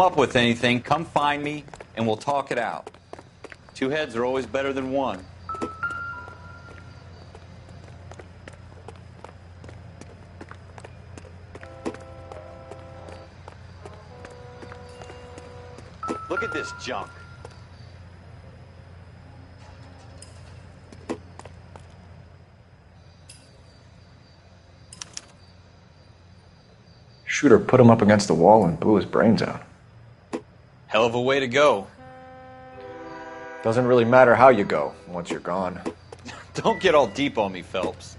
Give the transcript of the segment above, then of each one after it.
up with anything, come find me and we'll talk it out. Two heads are always better than one. Look at this junk. Shooter put him up against the wall and blew his brains out. Hell of a way to go. Doesn't really matter how you go once you're gone. Don't get all deep on me, Phelps.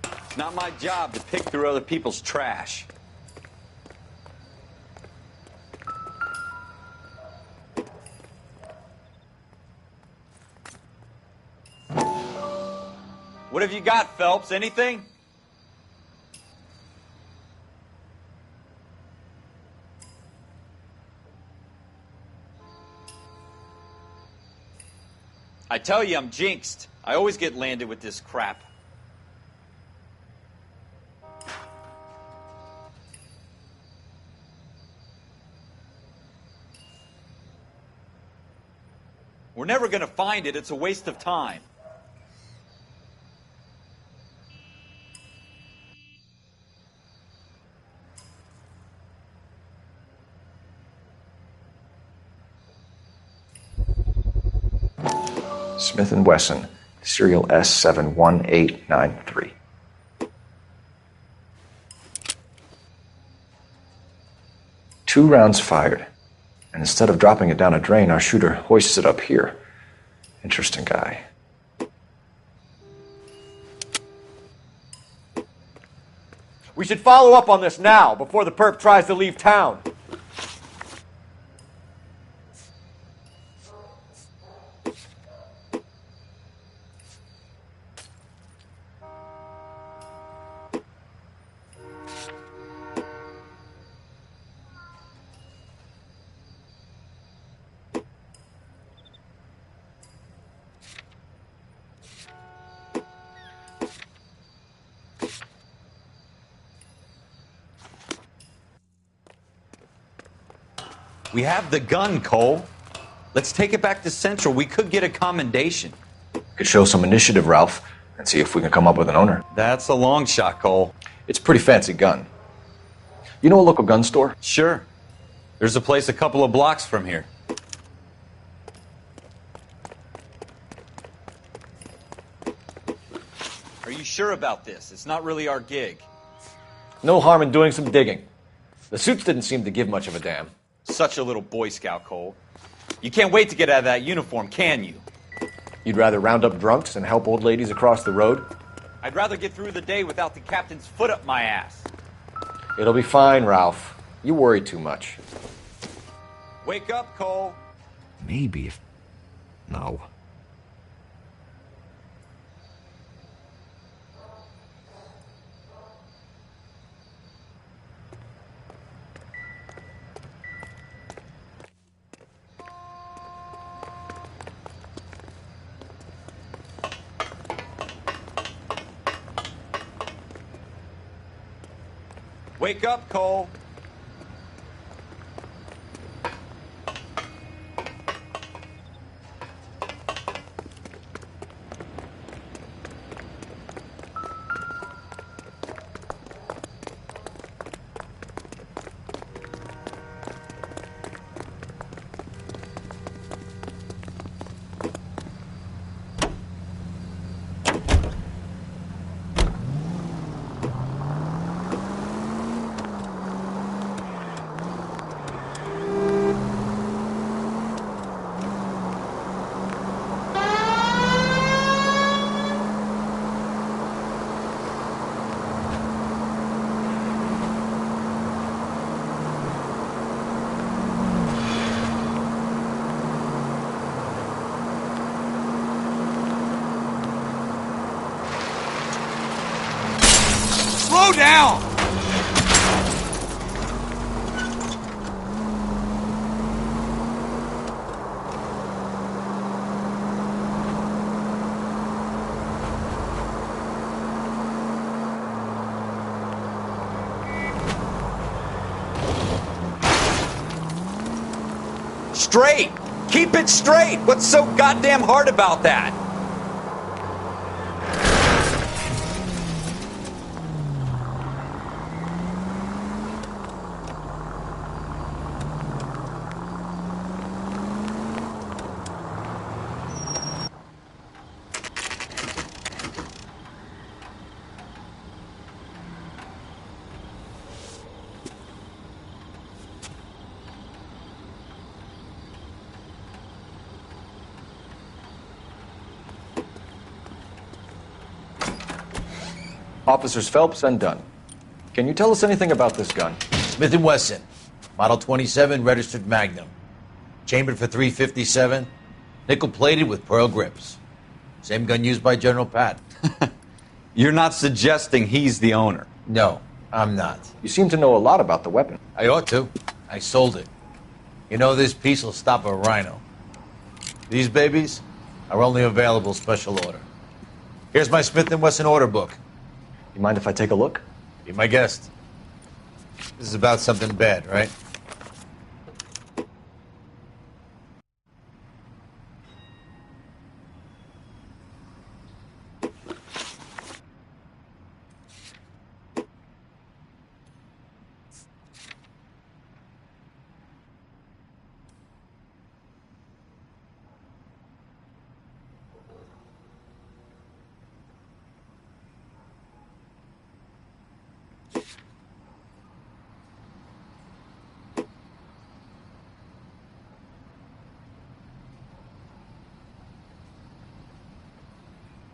It's not my job to pick through other people's trash. What have you got, Phelps? Anything? I tell you, I'm jinxed. I always get landed with this crap. We're never going to find it. It's a waste of time. Smith & Wesson, serial S71893. Two rounds fired, and instead of dropping it down a drain, our shooter hoists it up here. Interesting guy. We should follow up on this now, before the perp tries to leave town. We have the gun, Cole. Let's take it back to Central. We could get a commendation. Could show some initiative, Ralph, and see if we can come up with an owner. That's a long shot, Cole. It's a pretty fancy gun. You know a local gun store? Sure. There's a place a couple of blocks from here. Are you sure about this? It's not really our gig. No harm in doing some digging. The suits didn't seem to give much of a damn. Such a little Boy Scout, Cole. You can't wait to get out of that uniform, can you? You'd rather round up drunks and help old ladies across the road? I'd rather get through the day without the captain's foot up my ass. It'll be fine, Ralph. You worry too much. Wake up, Cole. Maybe if... No. Wake up, Cole. Slow down! straight. Keep it straight. What's so goddamn hard about that? Officers Phelps and Dunn. Can you tell us anything about this gun? Smith & Wesson, Model 27, registered Magnum. Chambered for .357, nickel-plated with pearl grips. Same gun used by General Patton. You're not suggesting he's the owner? No, I'm not. You seem to know a lot about the weapon. I ought to. I sold it. You know, this piece will stop a rhino. These babies are only available special order. Here's my Smith & Wesson order book. You mind if I take a look? Be my guest. This is about something bad, right?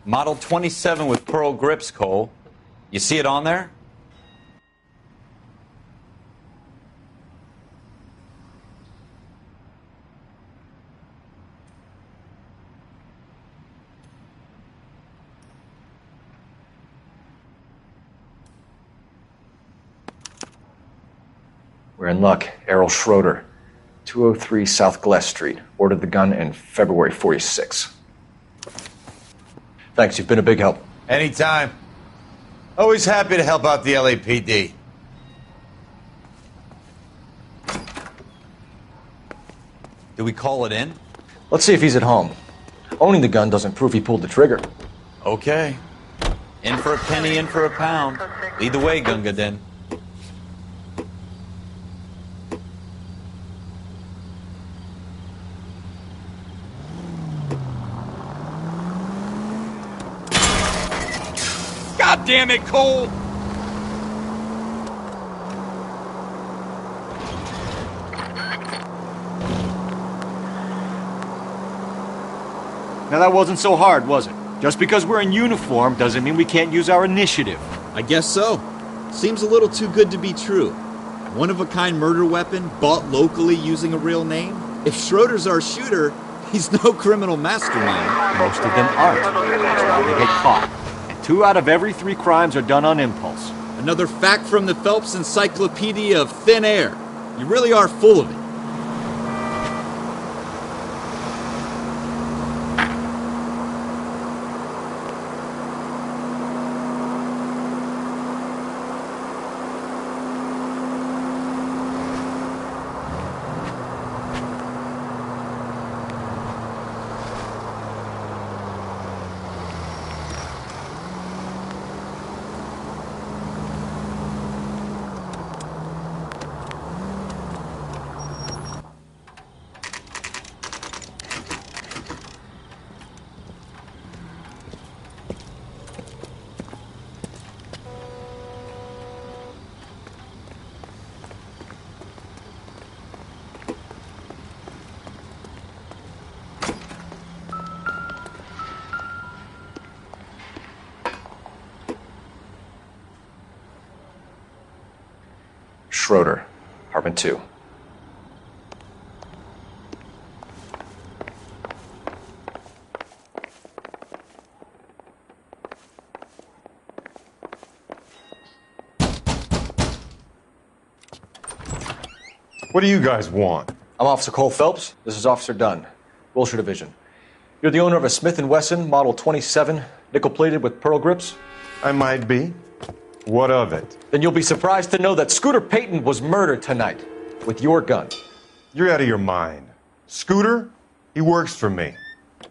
Model 27 with pearl grips, Cole. You see it on there? We're in luck. Errol Schroeder, 203 South Glass Street. Ordered the gun in February '46. Thanks, you've been a big help. Anytime. Always happy to help out the LAPD. Do we call it in? Let's see if he's at home. Owning the gun doesn't prove he pulled the trigger. Okay. In for a penny, in for a pound. Lead the way, Gunga Din. God damn it, Cole! Now that wasn't so hard, was it? Just because we're in uniform doesn't mean we can't use our initiative. I guess so. Seems a little too good to be true. One-of-a-kind murder weapon bought locally using a real name? If Schroeder's our shooter, he's no criminal mastermind. Most of them aren't. That's why they get caught. And 2 out of every 3 crimes are done on impulse. Another fact from the Phelps Encyclopedia of Thin Air. You really are full of it. Schroeder, apartment 2. What do you guys want? I'm Officer Cole Phelps. This is Officer Dunn, Wilshire Division. You're the owner of a Smith & Wesson Model 27, nickel-plated with pearl grips? I might be. What of it? Then you'll be surprised to know that Scooter Payton was murdered tonight with your gun. You're out of your mind. Scooter? He works for me.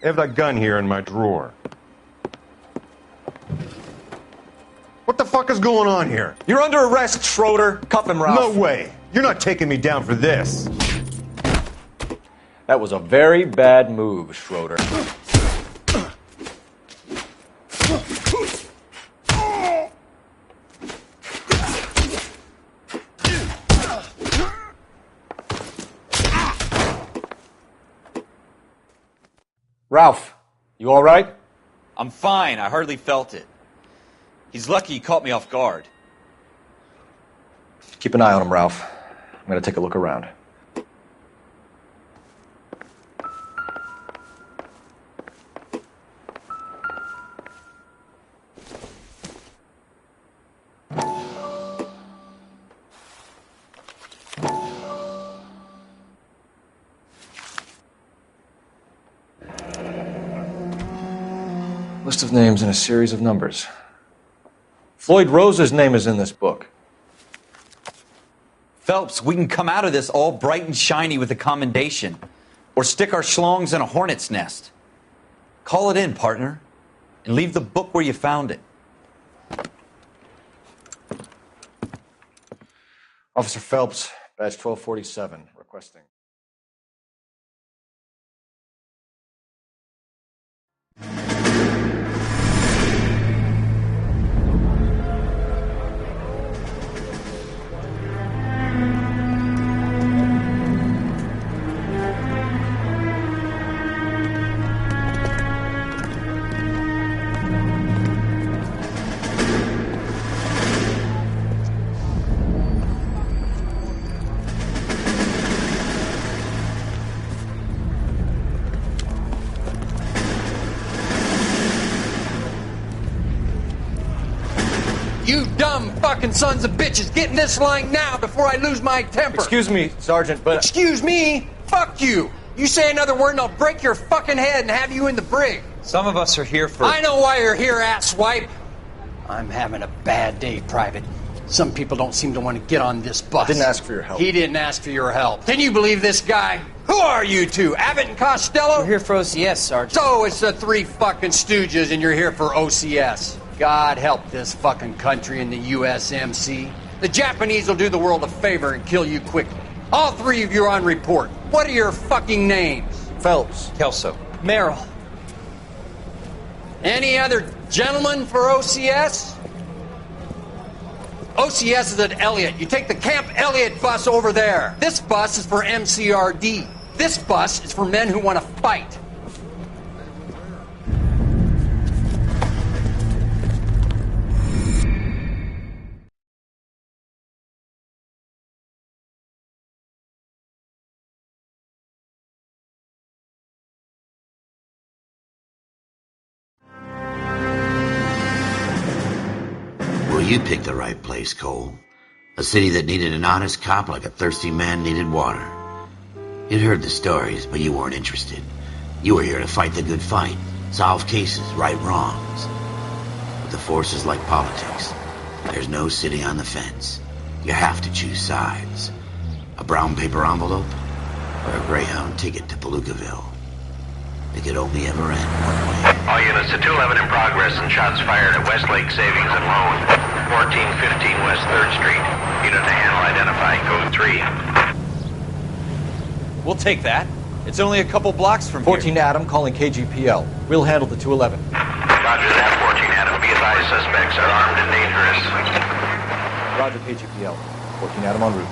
I have that gun here in my drawer. What the fuck is going on here? You're under arrest, Schroeder. Cuff him, Ralph. No way. You're not taking me down for this. That was a very bad move, Schroeder. Ralph, you all right? I'm fine. I hardly felt it. He's lucky he caught me off guard. Keep an eye on him, Ralph. I'm going to take a look around. List of names and a series of numbers. Floyd Rose's name is in this book. Phelps, we can come out of this all bright and shiny with a commendation. Or stick our schlongs in a hornet's nest. Call it in, partner. And leave the book where you found it. Officer Phelps, badge 1247, requesting. You dumb fucking sons of bitches, get in this line now before I lose my temper. Excuse me, Sergeant, but... Excuse me? Fuck you. You say another word and I'll break your fucking head and have you in the brig. Some of us are here for... I know why you're here, asswipe. I'm having a bad day, Private. Some people don't seem to want to get on this bus. I didn't ask for your help. He didn't ask for your help. Can you believe this guy? Who are you two? Abbott and Costello? We're here for OCS, Sergeant. So it's the three fucking stooges and you're here for OCS. God help this fucking country and the USMC. The Japanese will do the world a favor and kill you quickly. All three of you are on report. What are your fucking names? Phelps. Kelso. Merrill. Any other gentlemen for OCS? OCS is at Elliott. You take the Camp Elliott bus over there. This bus is for MCRD. This bus is for men who want to fight. Well, you picked the right place, Cole. A city that needed an honest cop like a thirsty man needed water. You'd heard the stories, but you weren't interested. You were here to fight the good fight, solve cases, right wrongs. But the force is like politics. There's no sitting on the fence. You have to choose sides. A brown paper envelope or a Greyhound ticket to Palookaville. It could only ever end one way. All units to 211 in progress and shots fired at Westlake Savings and Loan, 1415 West 3rd Street. Unit to handle identifying code 3. We'll take that. It's only a couple blocks from 14 here. Adam calling KGPL. We'll handle the 211. Roger that, 14 Adam. Be advised, suspects are armed and dangerous. Roger, KGPL. 14 Adam en route.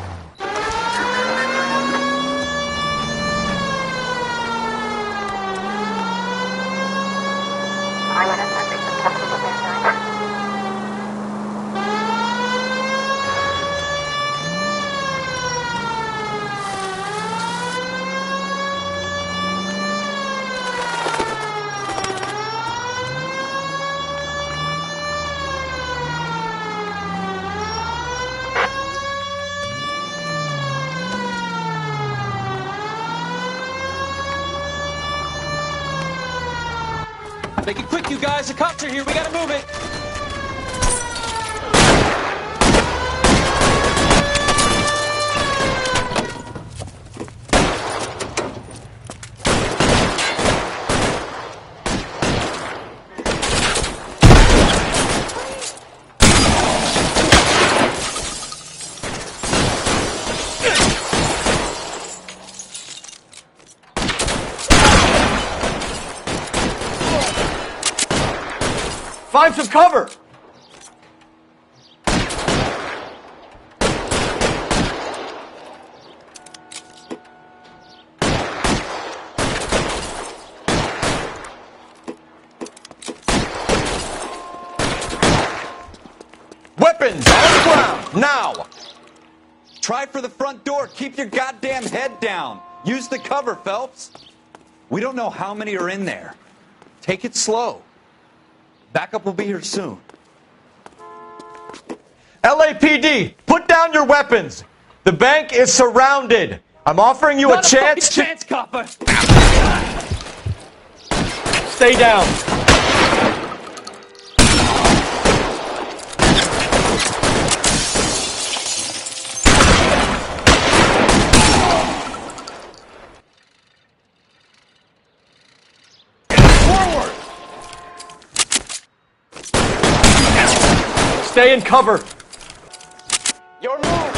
Make it quick, you guys. The cops are here. We gotta move it. Find some cover! Weapons on the ground, now! Try for the front door. Keep your goddamn head down. Use the cover, Phelps. We don't know how many are in there. Take it slow. Backup will be here soon. LAPD, put down your weapons. The bank is surrounded. I'm offering you a chance to... chance, copper. Stay down. Stay in cover. Your move.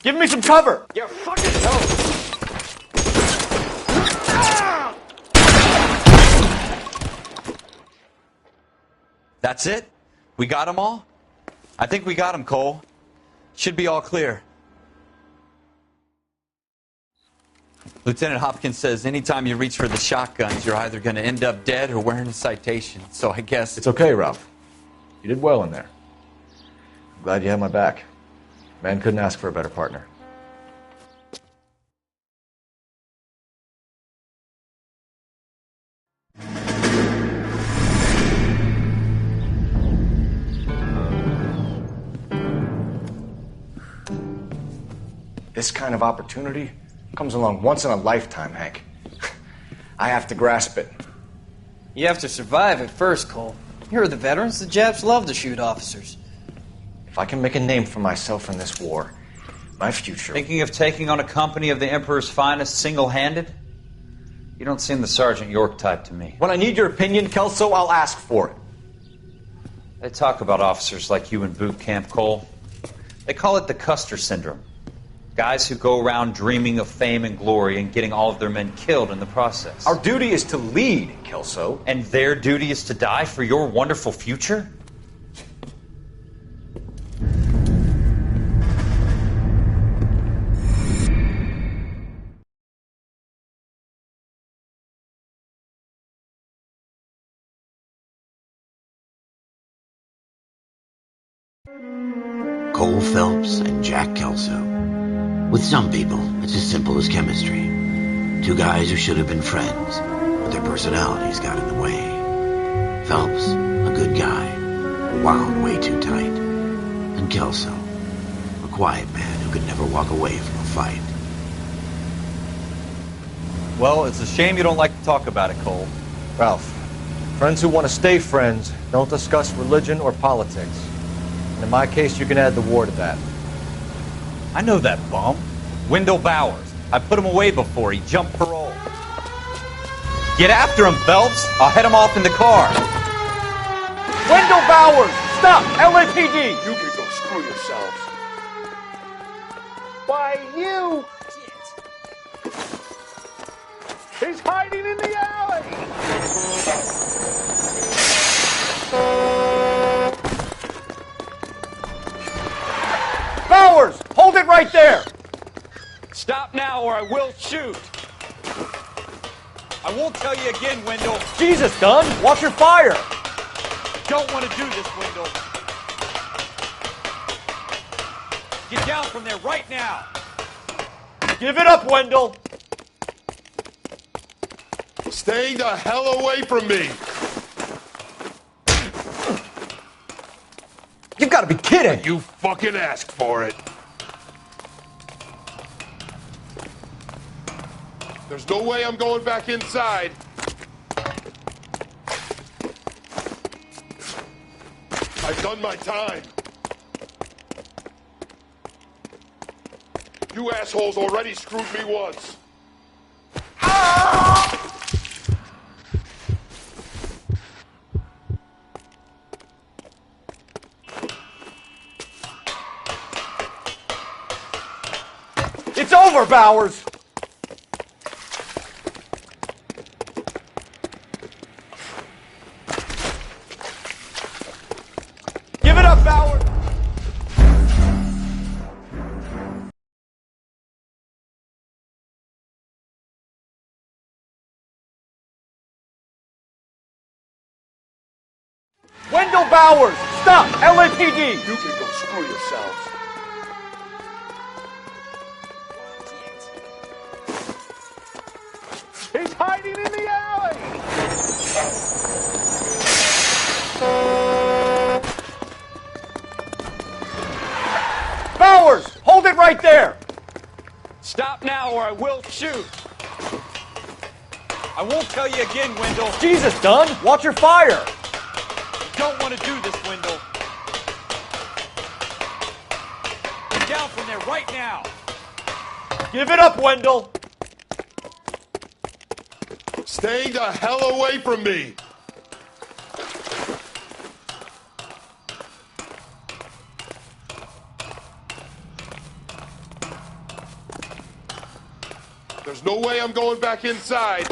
Give me some cover. You're fucking toast. That's it? We got them all? I think we got them, Cole. Should be all clear. Lieutenant Hopkins says anytime you reach for the shotguns, you're either going to end up dead or wearing a citation. So I guess... It's okay, Ralph. You did well in there. I'm glad you had my back. Man couldn't ask for a better partner. This kind of opportunity comes along once in a lifetime, Hank. I have to grasp it. You have to survive it first, Cole. Here are the veterans. The Japs love to shoot officers. If I can make a name for myself in this war, my future... Thinking of taking on a company of the Emperor's finest single-handed? You don't seem the Sergeant York type to me. When I need your opinion, Kelso, I'll ask for it. They talk about officers like you in boot camp, Cole. They call it the Custer syndrome. Guys who go around dreaming of fame and glory and getting all of their men killed in the process. Our duty is to lead, Kelso. And their duty is to die for your wonderful future? Cole Phelps and Jack Kelso. With some people, it's as simple as chemistry. Two guys who should have been friends, but their personalities got in the way. Phelps, a good guy, wound way too tight. And Kelso, a quiet man who could never walk away from a fight. Well, it's a shame you don't like to talk about it, Cole. Ralph, friends who want to stay friends don't discuss religion or politics. And in my case, you can add the war to that. I know that bum. Wendell Bowers. I put him away before. He jumped parole. Get after him, Phelps. I'll head him off in the car. Wendell Bowers! Stop! LAPD! You can go screw yourselves. Why, you... He's hiding in the alley! Bowers! Hold it right there! Stop now or I will shoot. I won't tell you again, Wendell. Jesus, Dunn! Watch your fire! Don't want to do this, Wendell. Get down from there right now. Give it up, Wendell! Stay the hell away from me! You've got to be kidding! You fucking asked for it. There's no way I'm going back inside. I've done my time. You assholes already screwed me once. It's over, Bowers! Give it up, Bowers! Wendell Bowers! Stop! LAPD! You can go screw yourselves. He's hiding in the alley! Bowers! Hold it right there! Stop now or I will shoot. I won't tell you again, Wendell. Jesus, Dunn! Watch your fire! Don't want to do this, Wendell. Get down from there right now. Give it up, Wendell! Staying the hell away from me. There's no way I'm going back inside.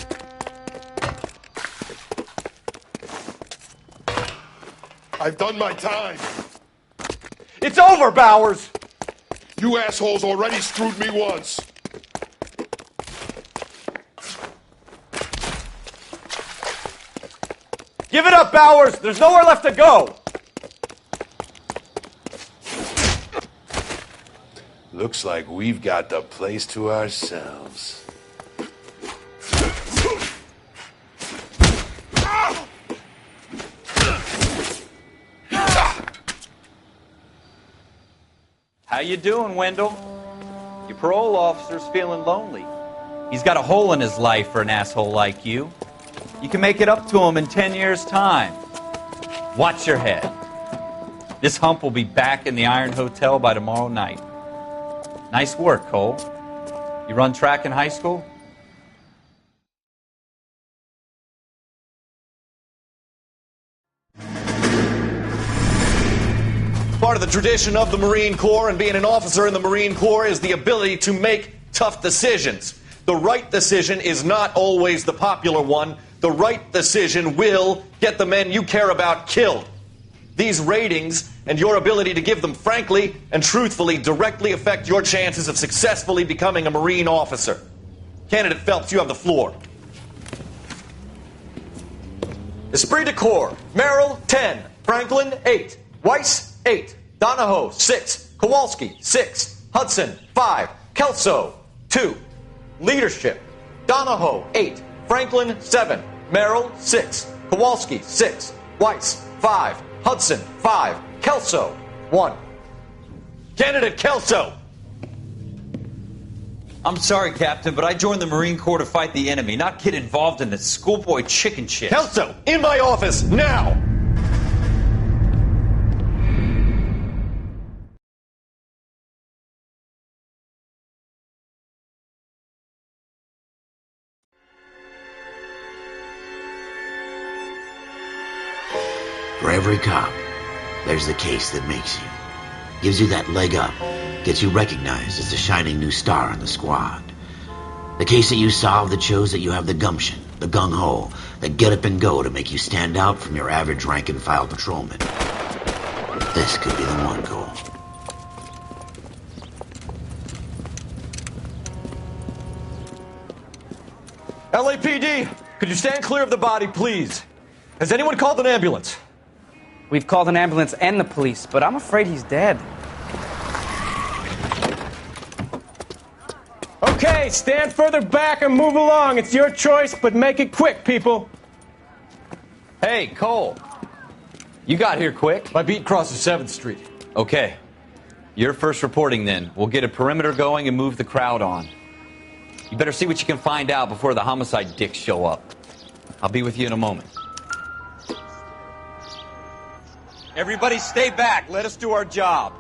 I've done my time. It's over, Bowers! You assholes already screwed me once. Give it up, Bowers! There's nowhere left to go! Looks like we've got the place to ourselves. How you doing, Wendell? Your parole officer's feeling lonely. He's got a hole in his life for an asshole like you. You can make it up to him in 10 years' time. Watch your head. This hump will be back in the Iron Hotel by tomorrow night. Nice work, Cole. You run track in high school? Part of the tradition of the Marine Corps and being an officer in the Marine Corps is the ability to make tough decisions. The right decision is not always the popular one. The right decision will get the men you care about killed. These ratings and your ability to give them frankly and truthfully directly affect your chances of successfully becoming a Marine officer. Candidate Phelps, you have the floor. Esprit de Corps, Merrill, 10. Franklin, 8. Weiss, 8. Donahoe, 6. Kowalski, 6. Hudson, 5. Kelso, 2. Leadership, Donahoe, 8. Franklin, 7. Merrill, 6. Kowalski, 6. Weiss, 5. Hudson, 5. Kelso, 1. Candidate Kelso! I'm sorry, Captain, but I joined the Marine Corps to fight the enemy, not get involved in this schoolboy chicken shit. Kelso, in my office, now! For every cop, there's the case that makes you. Gives you that leg up. Gets you recognized as the shining new star in the squad. The case that you solve that shows that you have the gumption, the gung-ho, the get up and go to make you stand out from your average rank-and-file patrolman. This could be the one, Cole. LAPD, could you stand clear of the body, please? Has anyone called an ambulance? We've called an ambulance and the police, but I'm afraid he's dead. Okay, stand further back and move along. It's your choice, but make it quick, people. Hey, Cole. You got here quick. My beat crosses 7th Street. Okay. You're first reporting then. We'll get a perimeter going and move the crowd on. You better see what you can find out before the homicide dicks show up. I'll be with you in a moment. Everybody stay back. Let us do our job.